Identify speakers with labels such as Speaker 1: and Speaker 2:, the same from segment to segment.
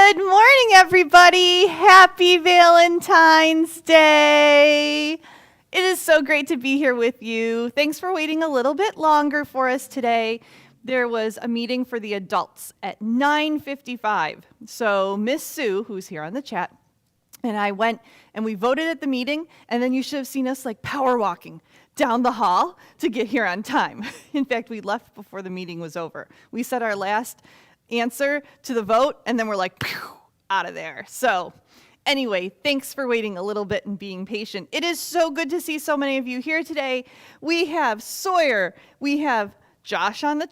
Speaker 1: Good morning, everybody. Happy Valentine's Day. It is so great to be here with you. Thanks for waiting a little bit longer for us today. There was a meeting for the adults at 9:55. So Miss Sue, who's here on the chat, and I went and we voted at the meeting, and then you should have seen us like power walking down the hall to get here on time. In fact, we left before the meeting was over. We said our last answer to the vote, and then we're like, pew, out of there. So anyway, thanks for waiting a little bit and being patient. It is so good to see so many of you here today. We have Sawyer, we have Josh on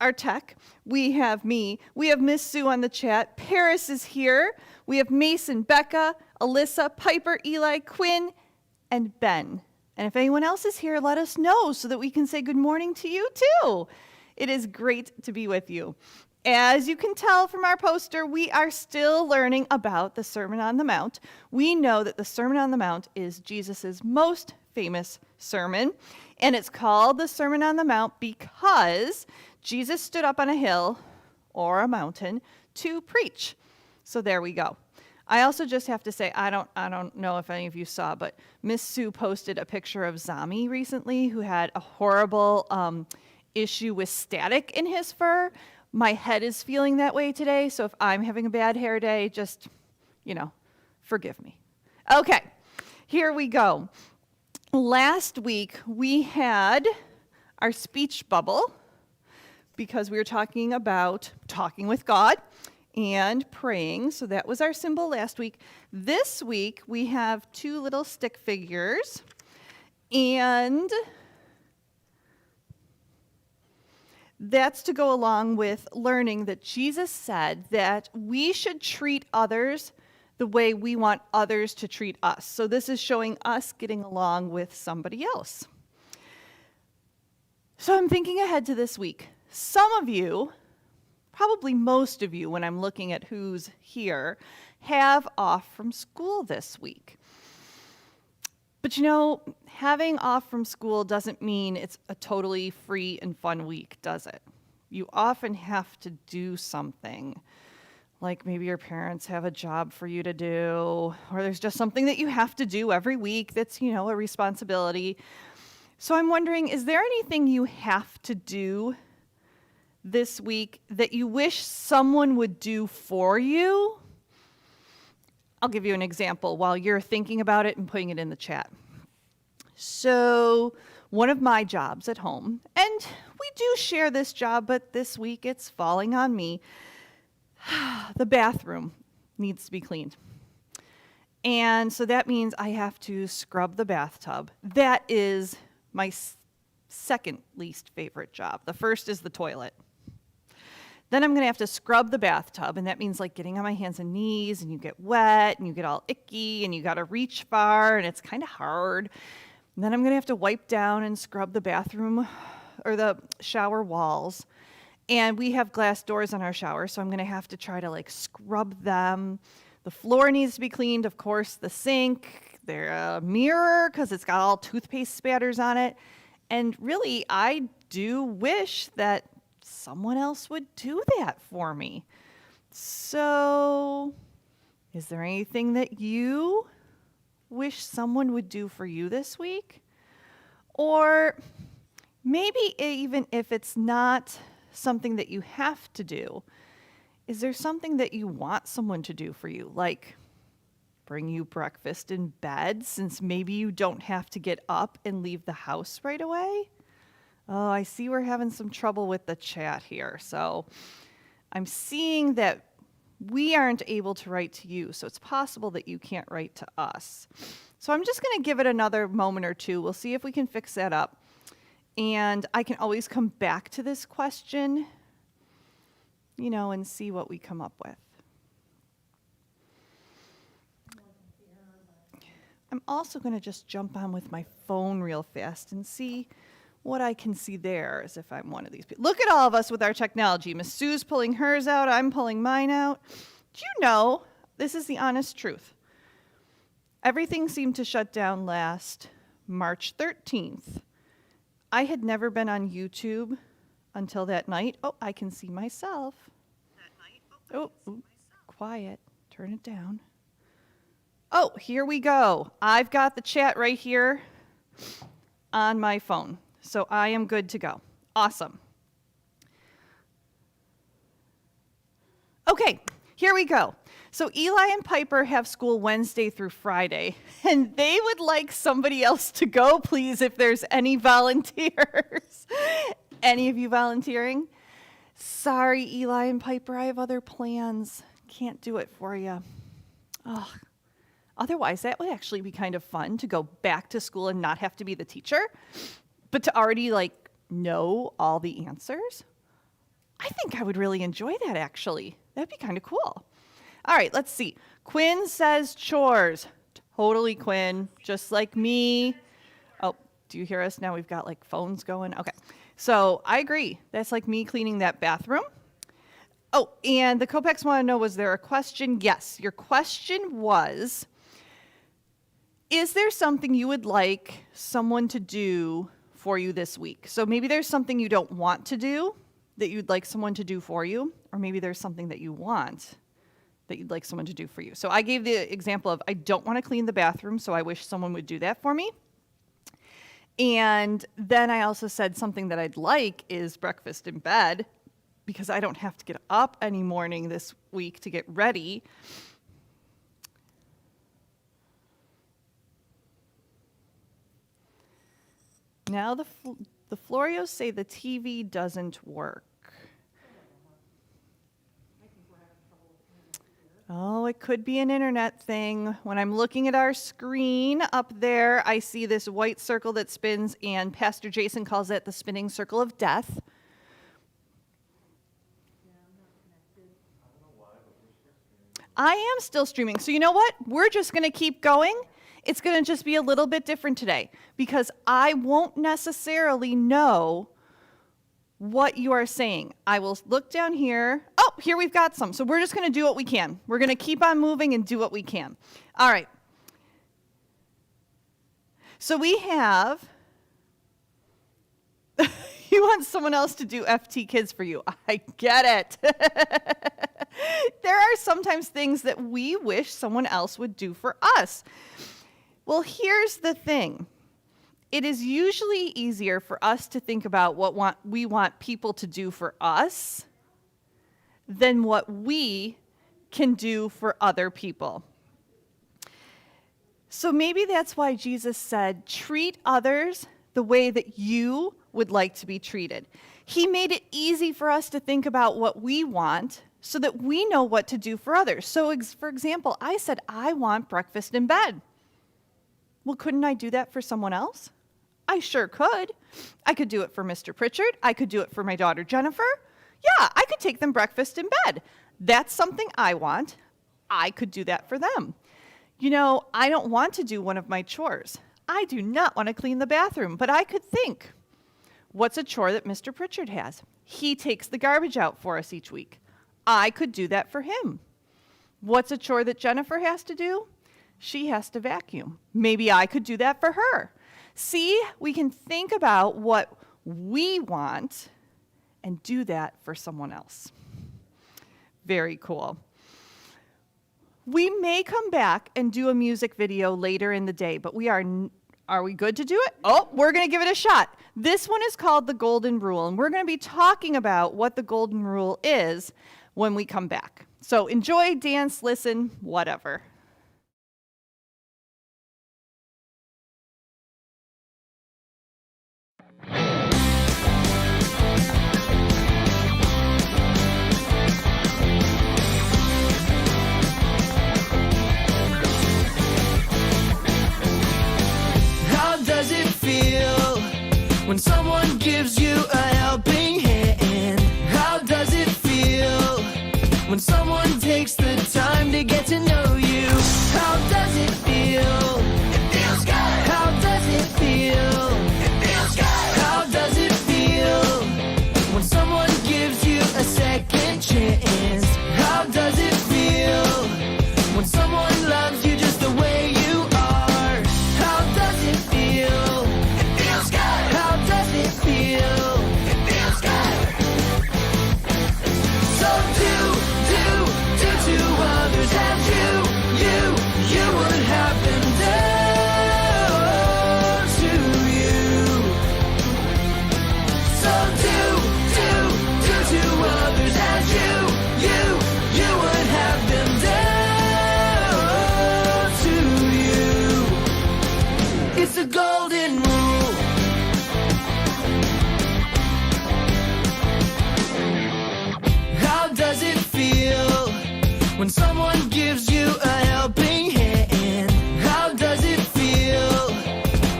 Speaker 1: our tech, we have me, we have Miss Sue on the chat, Paris is here, we have Mason, Becca, Alyssa, Piper, Eli, Quinn, and Ben. And if anyone else is here, let us know so that we can say good morning to you too. It is great to be with you. As you can tell from our poster, we are still learning about the Sermon on the Mount. We know that the Sermon on the Mount is Jesus' most famous sermon, and it's called the Sermon on the Mount because Jesus stood up on a hill or a mountain to preach. So there we go. I also just have to say, I don't know if any of you saw, but Miss Sue posted a picture of Zami recently who had a horrible issue with static in his fur. My head is feeling that way today, so if I'm having a bad hair day, just, forgive me. Okay, here we go. Last week, we had our speech bubble because we were talking about talking with God and praying, so that was our symbol last week. This week, we have two little stick figures, and that's to go along with learning that Jesus said that we should treat others the way we want others to treat us. So this is showing us getting along with somebody else. So I'm thinking ahead to this week. Some of you, probably most of you when I'm looking at who's here, have off from school this week. But having off from school doesn't mean it's a totally free and fun week, does it? You often have to do something. Like maybe your parents have a job for you to do, or there's just something that you have to do every week that's, a responsibility. So I'm wondering, is there anything you have to do this week that you wish someone would do for you? I'll give you an example while you're thinking about it and putting it in the chat. So one of my jobs at home, and we do share this job, but this week it's falling on me. The bathroom needs to be cleaned. And so that means I have to scrub the bathtub. That is my second least favorite job. The first is the toilet. Then I'm going to have to scrub the bathtub, and that means like getting on my hands and knees, and you get wet, and you get all icky, and you got to reach far, and it's kind of hard. And then I'm going to have to wipe down and scrub the bathroom or the shower walls. And we have glass doors on our shower, so I'm going to have to try to scrub them. The floor needs to be cleaned, of course, the sink, the mirror, because it's got all toothpaste spatters on it. And really, I do wish that someone else would do that for me. So, is there anything that you wish someone would do for you this week? Or maybe even if it's not something that you have to do, is there something that you want someone to do for you? Like bring you breakfast in bed, since maybe you don't have to get up and leave the house right away? Oh, I see we're having some trouble with the chat here. So I'm seeing that we aren't able to write to you, so it's possible that you can't write to us. So I'm just going to give it another moment or two. We'll see if we can fix that up. And I can always come back to this question, and see what we come up with. I'm also going to just jump on with my phone real fast and see what I can see there, as if I'm one of these people. Look at all of us with our technology. Miss Sue's pulling hers out. I'm pulling mine out. Do you know, this is the honest truth. Everything seemed to shut down last March 13th. I had never been on YouTube until that night. Oh, I can see myself. quiet. Turn it down. Oh, here we go. I've got the chat right here on my phone, so I am good to go. Awesome. Okay, here we go. So Eli and Piper have school Wednesday through Friday, and they would like somebody else to go, please, if there's any volunteers. Any of you volunteering? Sorry, Eli and Piper, I have other plans. Can't do it for you. Oh, otherwise, that would actually be kind of fun to go back to school and not have to be the teacher, but to already know all the answers. I think I would really enjoy that, actually. That'd be kind of cool. All right, let's see. Quinn says chores. Totally, Quinn, just like me. Oh, do you hear us now? We've got phones going. Okay, so I agree. That's like me cleaning that bathroom. Oh, and the Kopecks want to know, was there a question? Yes, your question was, is there something you would like someone to do for you this week? So maybe there's something you don't want to do that you'd like someone to do for you, or maybe there's something that you want that you'd like someone to do for you. So I gave the example of, I don't want to clean the bathroom, so I wish someone would do that for me. And then I also said something that I'd like is breakfast in bed, because I don't have to get up any morning this week to get ready. Now the Florios say the TV doesn't work. Oh, it could be an internet thing. When I'm looking at our screen up there, I see this white circle that spins, and Pastor Jason calls it the spinning circle of death. I am still streaming. So you know what? We're just going to keep going. It's going to just be a little bit different today, because I won't necessarily know what you are saying. I will look down here. Oh, here we've got some. So we're just going to do what we can. We're going to keep on moving and do what we can. All right. So we have, you want someone else to do FT Kids for you. I get it. There are sometimes things that we wish someone else would do for us. Well, here's the thing. It is usually easier for us to think about what we want people to do for us than what we can do for other people. So maybe that's why Jesus said, treat others the way that you would like to be treated. He made it easy for us to think about what we want so that we know what to do for others. So for example, I said, I want breakfast in bed. Well, couldn't I do that for someone else? I sure could. I could do it for Mr. Pritchard. I could do it for my daughter, Jennifer. Yeah, I could take them breakfast in bed. That's something I want. I could do that for them. You know, I don't want to do one of my chores. I do not want to clean the bathroom, but I could think, what's a chore that Mr. Pritchard has? He takes the garbage out for us each week. I could do that for him. What's a chore that Jennifer has to do? She has to vacuum. Maybe I could do that for her. See, we can think about what we want and do that for someone else. Very cool. We may come back and do a music video later in the day, but are we good to do it? Oh, we're going to give it a shot. This one is called the Golden Rule, and we're going to be talking about what the Golden Rule is when we come back. So enjoy, dance, listen, whatever.
Speaker 2: When someone gives you a helping hand, how does it feel? When someone takes the time to get to know you, how does it feel? It feels good. How does it feel? It feels good. How does it feel? When someone gives you a second chance, how does it feel? When someone loves you just the way you are, how does it feel? How does it feel? It's a golden rule. How does it feel when someone gives you a helping hand? How does it feel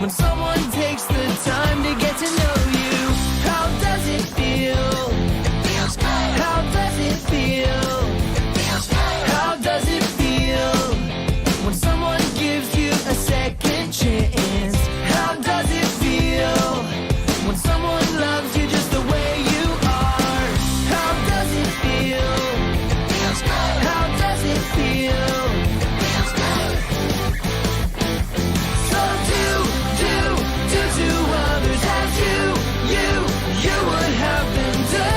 Speaker 2: when someone takes the time to get to know you? How does it feel? It feels good. How does it feel? It feels good. How does it feel when someone gives you a second chance? How does it feel when someone loves you just the way you are? How does it feel? It feels good. How does it feel? It feels good. So do to others as you would have them done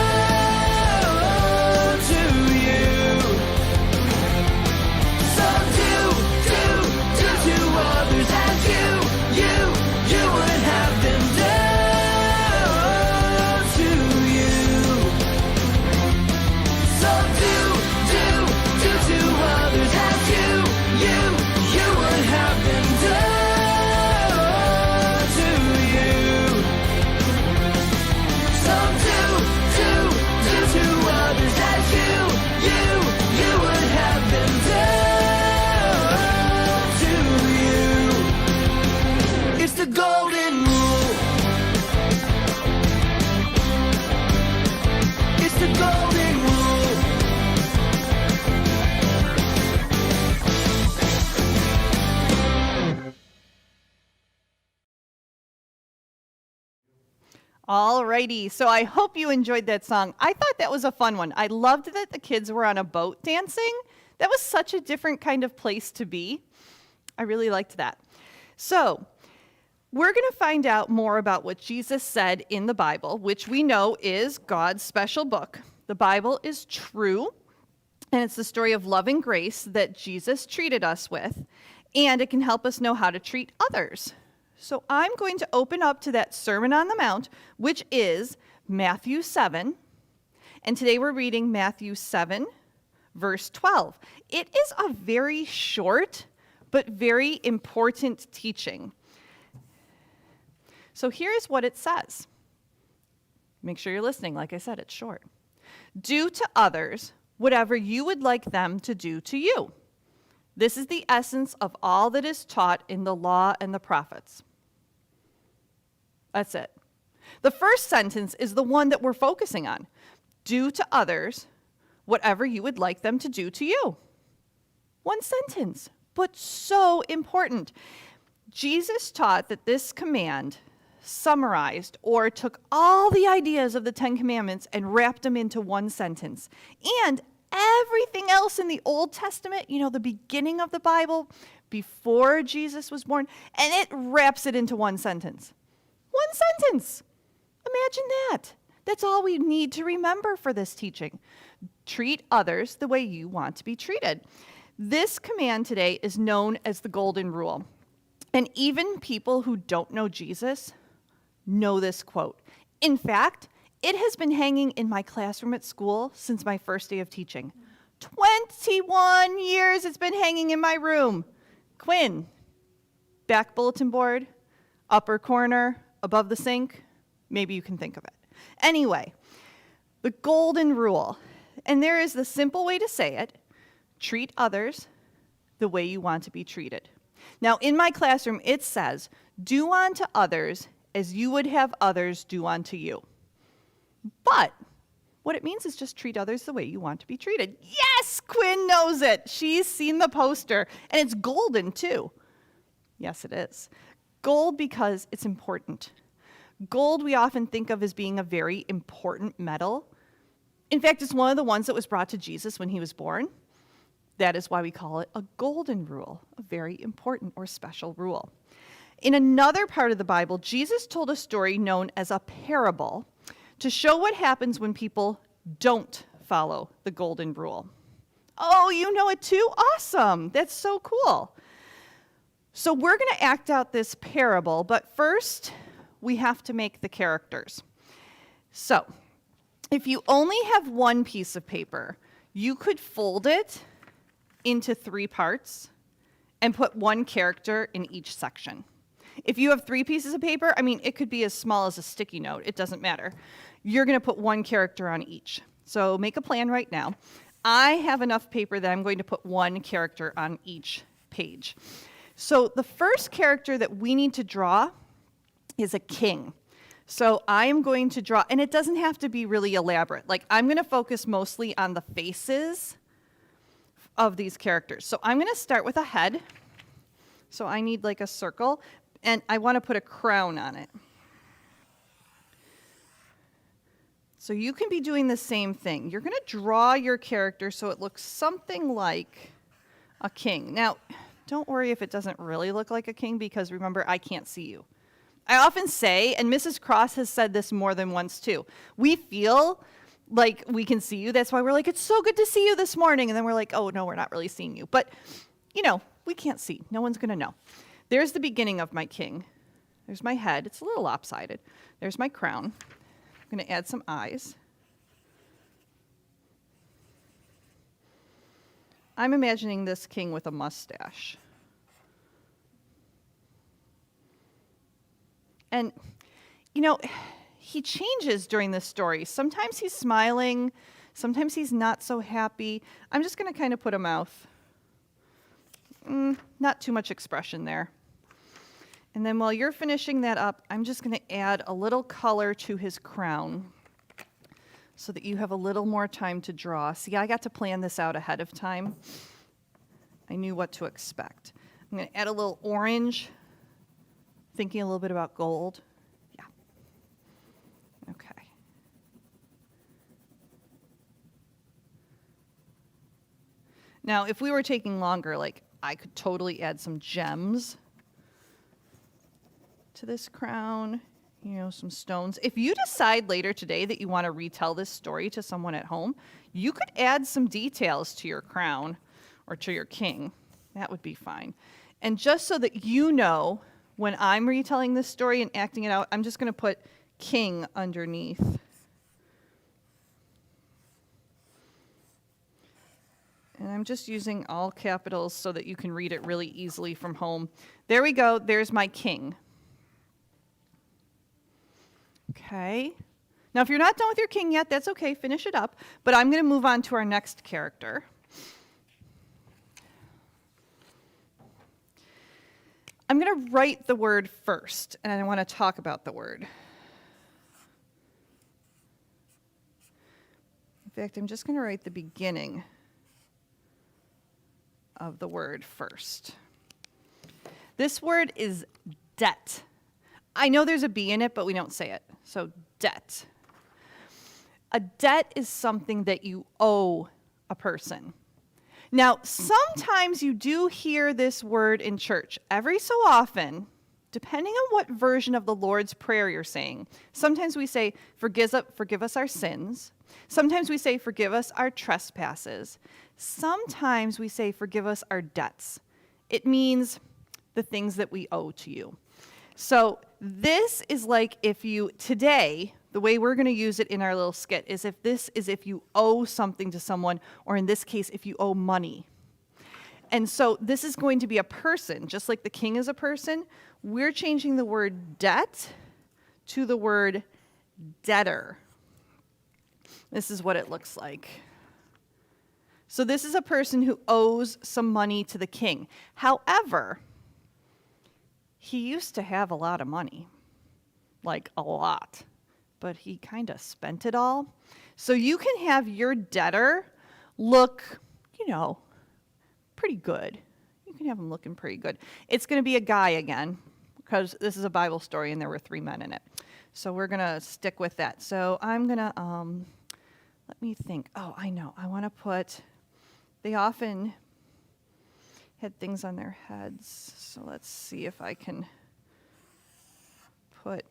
Speaker 2: to you. So do to others as you would have them done to you. So do to others as you would have them done to you. So do to others as you would have them done to you. It's the golden rule. It's the golden rule.
Speaker 1: Alrighty, so I hope you enjoyed that song. I thought that was a fun one. I loved that the kids were on a boat dancing. That was such a different kind of place to be. I really liked that. So, we're going to find out more about what Jesus said in the Bible, which we know is God's special book. The Bible is true, and it's the story of love and grace that Jesus treated us with, and it can help us know how to treat others. So I'm going to open up to that Sermon on the Mount, which is Matthew 7, and today we're reading Matthew 7, verse 12. It is a very short but very important teaching. So here's what it says. Make sure you're listening. Like I said, it's short. Do to others whatever you would like them to do to you. This is the essence of all that is taught in the law and the prophets. That's it. The first sentence is the one that we're focusing on. Do to others whatever you would like them to do to you. One sentence, but so important. Jesus taught that this command summarized or took all the ideas of the Ten Commandments and wrapped them into one sentence. And everything else in the Old Testament, the beginning of the Bible, before Jesus was born, and it wraps it into one sentence. One sentence. Imagine that. That's all we need to remember for this teaching. Treat others the way you want to be treated. This command today is known as the Golden Rule. And even people who don't know Jesus know this quote. In fact, it has been hanging in my classroom at school since my first day of teaching. 21 years it's been hanging in my room. Quinn, back bulletin board, upper corner, above the sink. Maybe you can think of it. Anyway, the Golden Rule. And there is the simple way to say it. Treat others the way you want to be treated. Now, in my classroom, it says, do unto others as you would have others do unto you. But what it means is just treat others the way you want to be treated. Yes, Quinn knows it. She's seen the poster, and it's golden, too. Yes, it is. Gold because it's important. Gold we often think of as being a very important metal. In fact, it's one of the ones that was brought to Jesus when he was born. That is why we call it a golden rule, a very important or special rule. In another part of the Bible, Jesus told a story known as a parable to show what happens when people don't follow the golden rule. Oh, you know it too? Awesome. That's so cool. So we're going to act out this parable, but first we have to make the characters. So if you only have one piece of paper, you could fold it into 3 parts and put one character in each section. If you have 3 pieces of paper, I mean, it could be as small as a sticky note. It doesn't matter. You're going to put 1 character on each. So make a plan right now. I have enough paper that I'm going to put 1 character on each page. So the first character that we need to draw is a king. So I am going to draw, and it doesn't have to be really elaborate. Like, I'm going to focus mostly on the faces of these characters. So I'm going to start with a head. So I need like a circle, and I want to put a crown on it. So you can be doing the same thing. You're going to draw your character so it looks something like a king. Now, don't worry if it doesn't really look like a king, because remember, I can't see you. I often say, and Mrs. Cross has said this more than once too, we feel like we can see you. That's why we're like, it's so good to see you this morning. And then we're like, oh, no, we're not really seeing you. But, you know, we can't see. No one's going to know. There's the beginning of my king. There's my head. It's a little lopsided. There's my crown. I'm going to add some eyes. I'm imagining this king with a mustache. And, you know, he changes during this story. Sometimes he's smiling. Sometimes he's not so happy. I'm just going to kind of put a mouth. Not too much expression there. And then while you're finishing that up, I'm just going to add a little color to his crown so that you have a little more time to draw. See, I got to plan this out ahead of time. I knew what to expect. I'm going to add a little orange, thinking a little bit about gold. Yeah. Okay. Now, if we were taking longer, like, I could totally add some gems to this crown, you know, some stones. If you decide later today that you want to retell this story to someone at home, you could add some details to your crown or to your king. That would be fine. And just so that you know, when I'm retelling this story and acting it out, I'm just going to put king underneath. And I'm just using all capitals so that you can read it really easily from home. There we go. There's my king. Okay. Now, if you're not done with your king yet, that's okay. Finish it up. But I'm going to move on to our next character. I'm going to write the word first, and I want to talk about the word. In fact, I'm just going to write the beginning of the word first. This word is debt. I know there's a B in it, but we don't say it. So, debt. A debt is something that you owe a person. Now, sometimes you do hear this word in church. Every so often, depending on what version of the Lord's Prayer you're saying. Sometimes we say, forgive us our sins. Sometimes we say, forgive us our trespasses. Sometimes we say, forgive us our debts. It means the things that we owe to you. So this is like if you, today, the way we're going to use it in our little skit is if you owe something to someone, or in this case, if you owe money. And so this is going to be a person, just like the king is a person. We're changing the word debt to the word debtor. This is what it looks like. So this is a person who owes some money to the king. However, he used to have a lot of money, like a lot, but he kind of spent it all. So you can have your debtor look, pretty good. You can have him looking pretty good. It's going to be a guy again, because this is a Bible story and there were 3 men in it. So we're going to stick with that. So I'm going to, let me think. Oh, I know. I want to put, they often had things on their heads. So let's see if I can put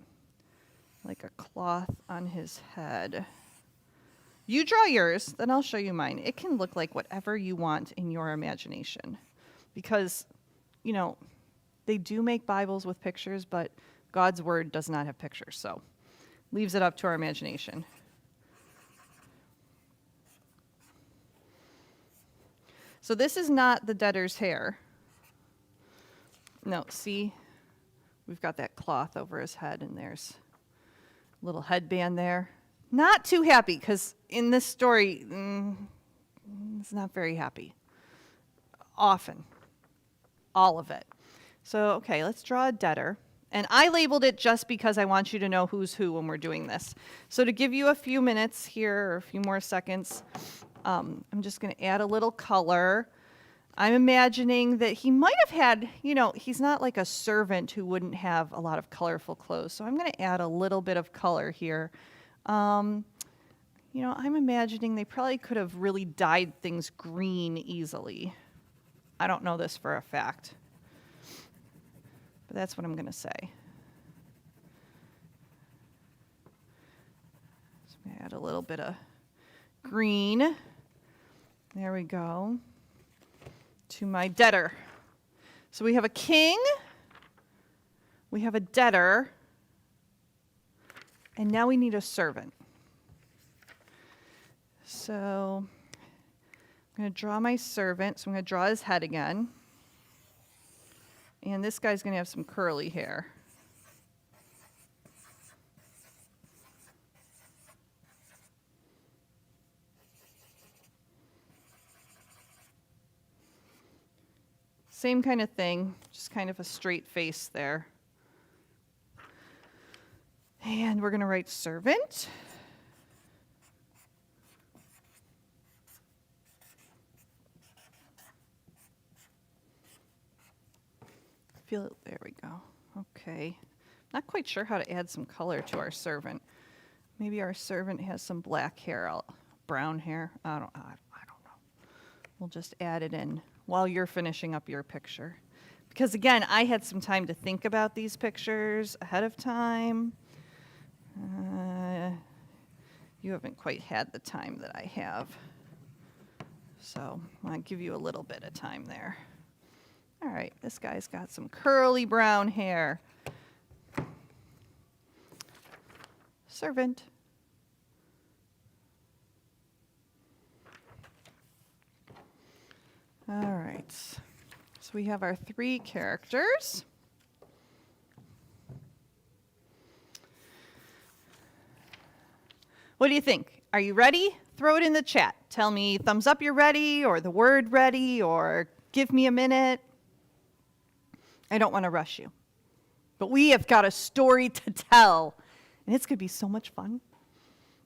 Speaker 1: like a cloth on his head. You draw yours, then I'll show you mine. It can look like whatever you want in your imagination. Because, they do make Bibles with pictures, but God's word does not have pictures, so leaves it up to our imagination. So this is not the debtor's hair. No, see, We've got that cloth over his head, and there's a little headband there. Not too happy, because in this story, it's not very happy. Often. All of it. So, okay, let's draw a debtor. And I labeled it just because I want you to know who's who when we're doing this. So to give you a few minutes here, or a few more seconds, I'm just going to add a little color. I'm imagining that he might have had, he's not like a servant who wouldn't have a lot of colorful clothes. So I'm going to add a little bit of color here. I'm imagining they probably could have really dyed things green easily. I don't know this for a fact, but that's what I'm going to say. So I'm going to add a little bit of green. There we go. To my debtor. So we have a king, we have a debtor, and now we need a servant. So I'm going to draw my servant. So I'm going to draw his head again. And this guy's going to have some curly hair. Same kind of thing, just kind of a straight face there. And we're going to write servant. There we go. Okay. Not quite sure how to add some color to our servant. Maybe our servant has some black hair, brown hair. I don't know. We'll just add it in while you're finishing up your picture. Because again, I had some time to think about these pictures ahead of time. You haven't quite had the time that I have. So I'll give you a little bit of time there. All right, this guy's got some curly brown hair. Servant. All right, so we have our 3 characters. What do you think? Are you ready? Throw it in the chat. Tell me thumbs up you're ready, or the word ready, or give me a minute. I don't want to rush you. But we have got a story to tell, and it's going to be so much fun.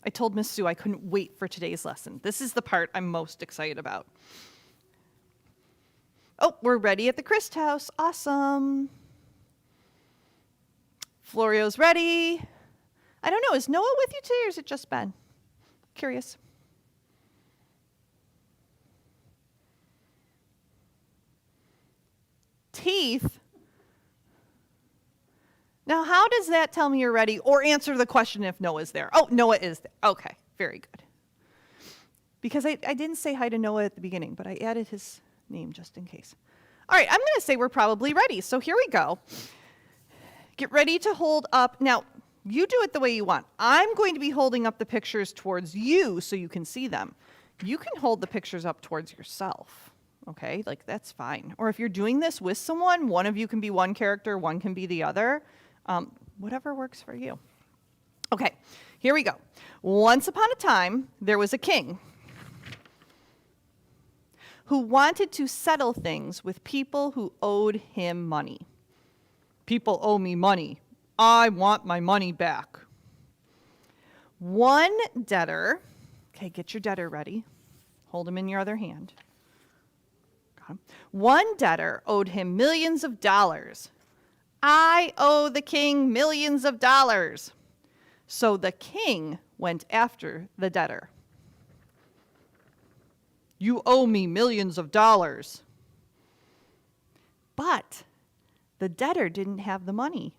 Speaker 1: I told Miss Sue I couldn't wait for today's lesson. This is the part I'm most excited about. Oh, we're ready at the Christ house. Awesome. Florio's ready. I don't know, is Noah with you today, or is it just Ben? Curious. Teeth. Now, how does that tell me you're ready, or answer the question if Noah's there? Oh, Noah is there. Okay, very good. Because I didn't say hi to Noah at the beginning, but I added his name just in case. All right, I'm going to say we're probably ready. So here we go. Get ready to hold up. Now, you do it the way you want. I'm going to be holding up the pictures towards you so you can see them. You can hold the pictures up towards yourself. Okay, like that's fine. Or if you're doing this with someone, one of you can be one character, one can be the other. Whatever works for you. Okay, here we go. Once upon a time, there was a king who wanted to settle things with people who owed him money. People owe me money. I want my money back. One debtor, okay, get your debtor ready. Hold him in your other hand. Got him. One debtor owed him millions of dollars. I owe the king millions of dollars. So the king went after the debtor. You owe me millions of dollars. But the debtor didn't have the money.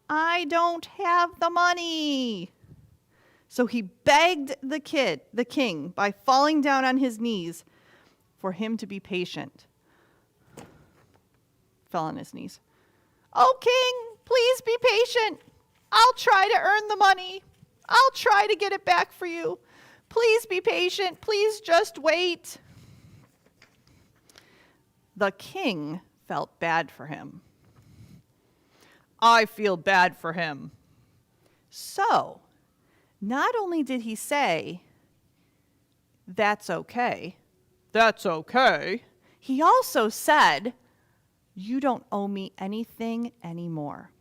Speaker 1: I don't have the money. So he begged the king, by falling down on his knees, for him to be patient. Fell on his knees. Oh, king, please be patient. I'll try to earn the money. I'll try to get it back for you. Please be patient. Please just wait. The king felt bad for him. I feel bad for him. So, not only did he say, that's okay, he also said, you don't owe me anything anymore.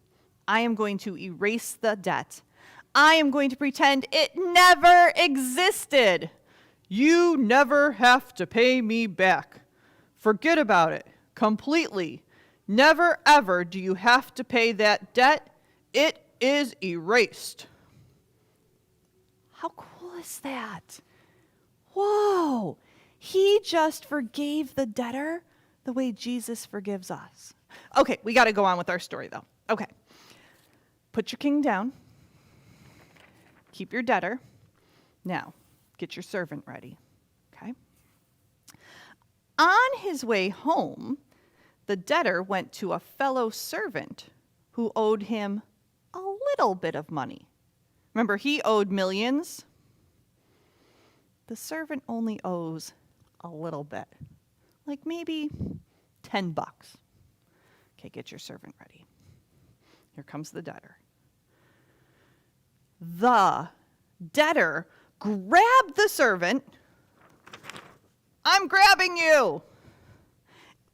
Speaker 1: I am going to erase the debt. I am going to pretend it never existed. You never have to pay me back. Forget about it completely. Never ever do you have to pay that debt. It is erased. How cool is that? Whoa! He just forgave the debtor the way Jesus forgives us. Okay, we got to go on with our story though. Okay. Put your king down. Keep your debtor. Now, get your servant ready. Okay? On his way home, the debtor went to a fellow servant who owed him a little bit of money. Remember, he owed millions. The servant only owes a little bit, like maybe $10. Okay, get your servant ready. Here comes the debtor. The debtor grabbed the servant. I'm grabbing you!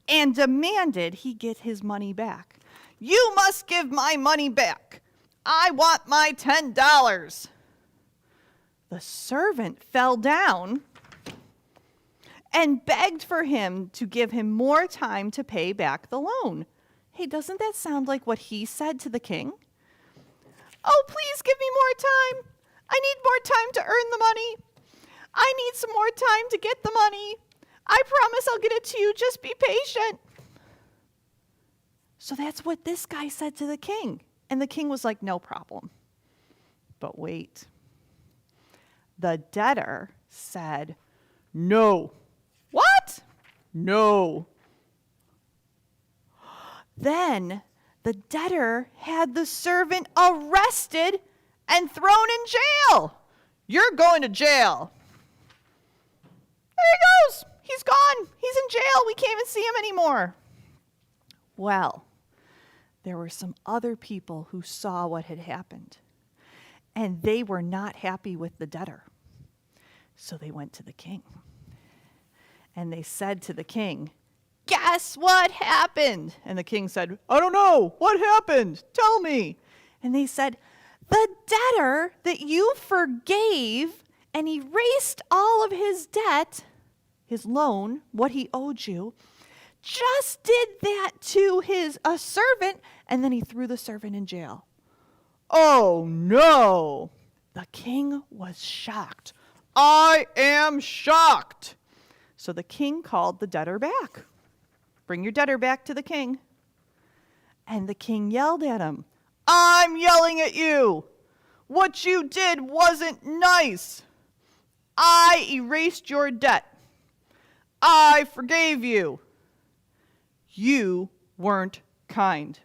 Speaker 1: And demanded he get his money back. You must give my money back. I want my $10. The servant fell down and begged for him to give him more time to pay back the loan. Hey, doesn't that sound like what he said to the king? Oh, please give me more time. I need more time to earn the money. I need some more time to get the money. I promise I'll get it to you. Just be patient. So that's what this guy said to the king. And the king was like, no problem. But wait. The debtor said, no. What? No. Then the debtor had the servant arrested and thrown in jail. You're going to jail. There he goes. He's gone. He's in jail. We can't even see him anymore. Well, there were some other people who saw what had happened, and they were not happy with the debtor. So they went to the king, and they said to the king, guess what happened? And the king said, I don't know. What happened? Tell me. And they said, the debtor that you forgave and erased all of his debt, his loan, what he owed you, just did that to a servant, and then he threw the servant in jail. Oh no! The king was shocked. I am shocked. So the king called the debtor back. Bring your debtor back to the king. And the king yelled at him, I'm yelling at you. What you did wasn't nice. I erased your debt. I forgave you. You weren't kind.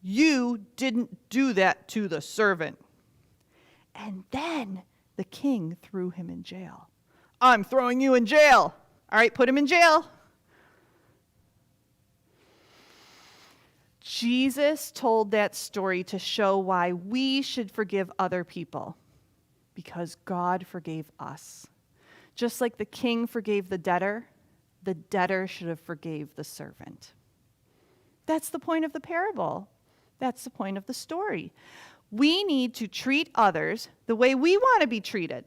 Speaker 1: You didn't do that to the servant. And then the king threw him in jail. I'm throwing you in jail. All right, put him in jail. Jesus told that story to show why we should forgive other people, because God forgave us. Just like the king forgave the debtor should have forgave the servant. That's the point of the parable. That's the point of the story. We need to treat others the way we want to be treated.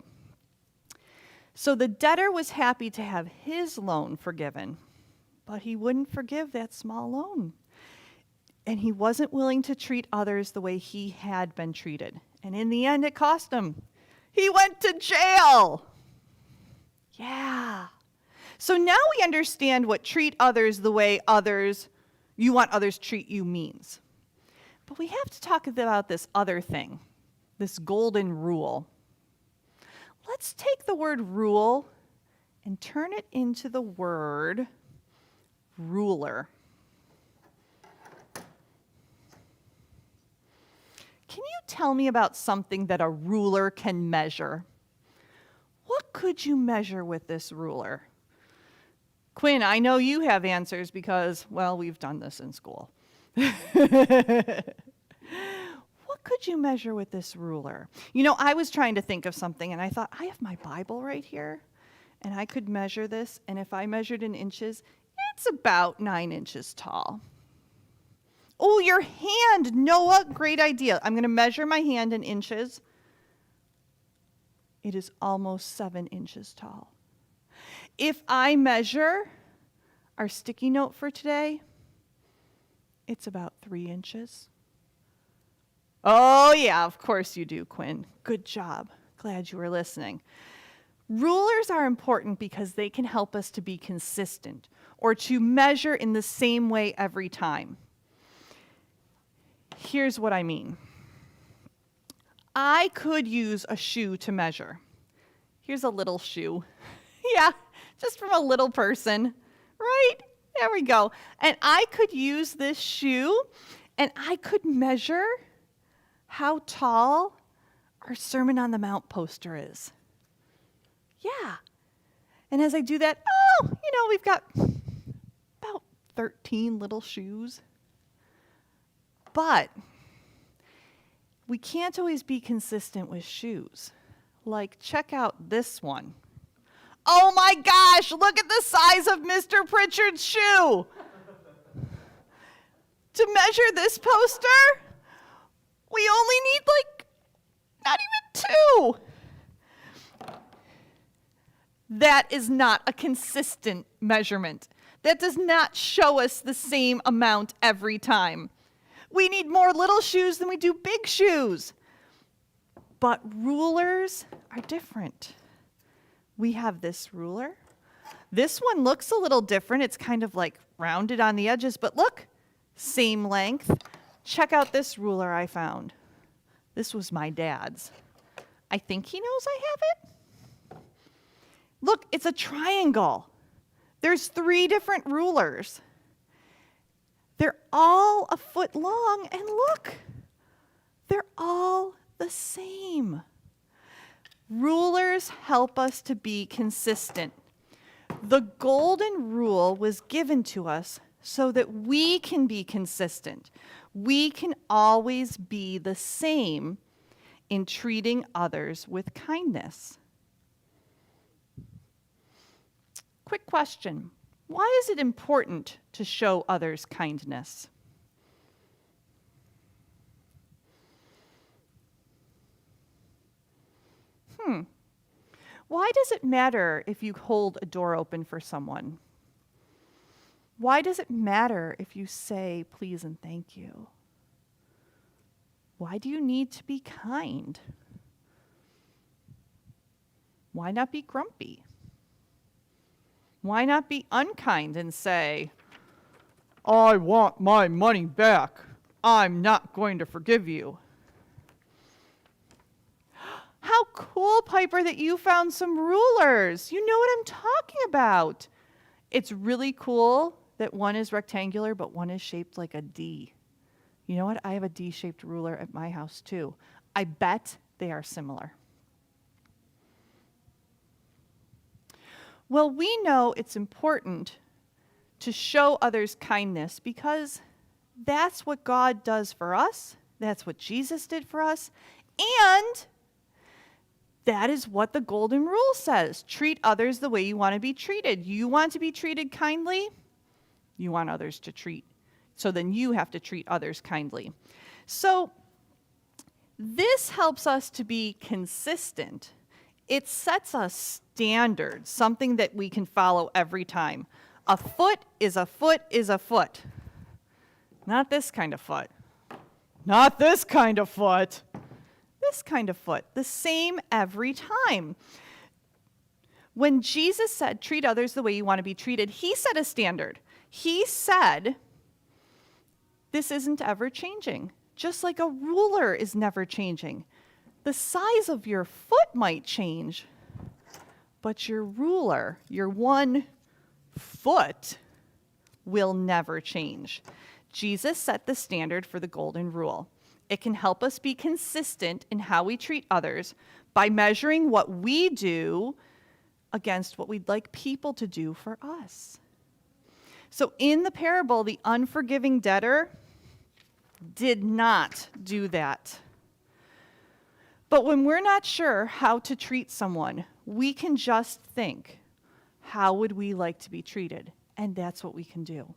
Speaker 1: So the debtor was happy to have his loan forgiven, but he wouldn't forgive that small loan. And he wasn't willing to treat others the way he had been treated. And in the end, it cost him. He went to jail. Yeah. So now we understand what treat others the way you want others treat you means. But we have to talk about this other thing, this golden rule. Let's take the word rule and turn it into the word ruler. Can you tell me about something that a ruler can measure? What could you measure with this ruler? Quinn, I know you have answers because, well, we've done this in school. could you measure with this ruler? You know, I was trying to think of something, and I thought, I have my Bible right here, and I could measure this, and if I measured in inches, it's about 9 inches tall. Oh, your hand, Noah, great idea. I'm going to measure my hand in inches. It is almost 7 inches tall. If I measure our sticky note for today, it's about 3 inches. Oh, yeah, of course you do, Quinn. Good job. Glad you were listening. Rulers are important because they can help us to be consistent or to measure in the same way every time. Here's what I mean. I could use a shoe to measure. Here's a little shoe. Yeah, just from a little person, right? There we go. And I could use this shoe and I could measure how tall our Sermon on the Mount poster is. Yeah. And as I do that, we've got about 13 little shoes. But we can't always be consistent with shoes. Like, check out this one. Oh my gosh, look at the size of Mr. Pritchard's shoe. To measure this poster, we only need not even 2. That is not a consistent measurement. That does not show us the same amount every time. We need more little shoes than we do big shoes. But rulers are different. We have this ruler. This one looks a little different. It's kind of like rounded on the edges, but look, same length. Check out this ruler I found. This was my dad's. I think he knows I have it. Look, it's a triangle. There's 3 different rulers. They're all a foot long, and look, they're all the same. Rulers help us to be consistent. The golden rule was given to us so that we can be consistent. We can always be the same in treating others with kindness. Quick question. Why is it important to show others kindness? Why does it matter if you hold a door open for someone? Why does it matter if you say please and thank you? Why do you need to be kind? Why not be grumpy? Why not be unkind and say, I want my money back. I'm not going to forgive you. How cool, Piper, that you found some rulers. You know what I'm talking about. It's really cool that one is rectangular, but one is shaped like a D. You know what? I have a D-shaped ruler at my house, too. I bet they are similar. Well, we know it's important to show others kindness because that's what God does for us. That's what Jesus did for us. And that is what the golden rule says. Treat others the way you want to be treated. You want to be treated kindly, you want others to treat. So then you have to treat others kindly. So this helps us to be consistent. It sets a standard, something that we can follow every time. A foot is a foot is a foot. Not this kind of foot. Not this kind of foot. This kind of foot, the same every time. When Jesus said, treat others the way you want to be treated, he set a standard. He said, this isn't ever changing. Just like a ruler is never changing. The size of your foot might change, but your ruler, your 1 foot, will never change. Jesus set the standard for the golden rule. It can help us be consistent in how we treat others by measuring what we do against what we'd like people to do for us. So in the parable, the unforgiving debtor did not do that. But when we're not sure how to treat someone, we can just think, how would we like to be treated? And that's what we can do.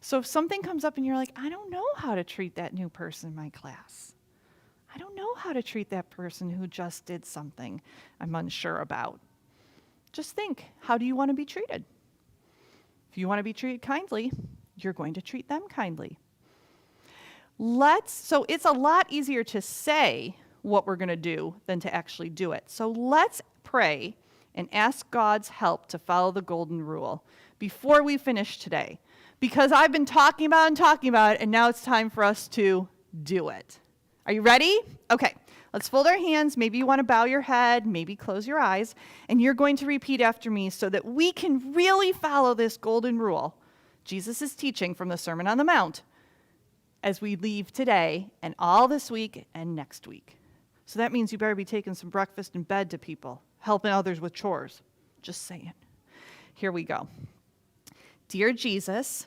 Speaker 1: So if something comes up and you're like, I don't know how to treat that new person in my class. I don't know how to treat that person who just did something I'm unsure about. Just think, how do you want to be treated? If you want to be treated kindly, you're going to treat them kindly. So it's a lot easier to say what we're going to do than to actually do it. So let's pray and ask God's help to follow the golden rule before we finish today. Because I've been talking about it, and now it's time for us to do it. Are you ready? Okay, let's fold our hands. Maybe you want to bow your head, maybe close your eyes, and you're going to repeat after me so that we can really follow this golden rule Jesus is teaching from the Sermon on the Mount as we leave today and all this week and next week. So that means you better be taking some breakfast in bed to people, helping others with chores. Just saying. Here we go. Dear Jesus,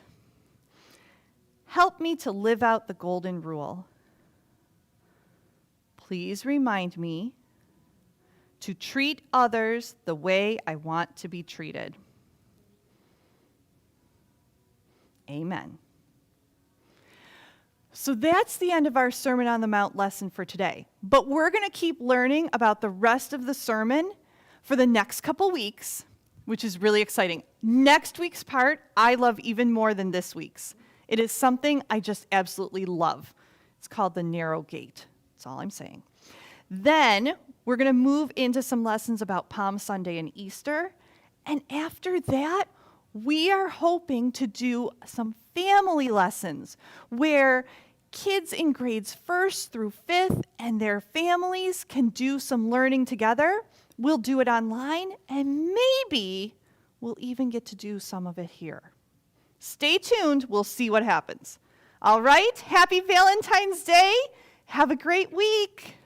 Speaker 1: help me to live out the golden rule. Please remind me to treat others the way I want to be treated. Amen. So that's the end of our Sermon on the Mount lesson for today. But we're going to keep learning about the rest of the sermon for the next couple weeks, which is really exciting. Next week's part, I love even more than this week's. It is something I just absolutely love. It's called the narrow gate. That's all I'm saying. Then we're going to move into some lessons about Palm Sunday and Easter. And after that, we are hoping to do some family lessons where kids in grades 1st through 5th and their families can do some learning together. We'll do it online, and maybe we'll even get to do some of it here. Stay tuned. We'll see what happens. All right. Happy Valentine's Day. Have a great week.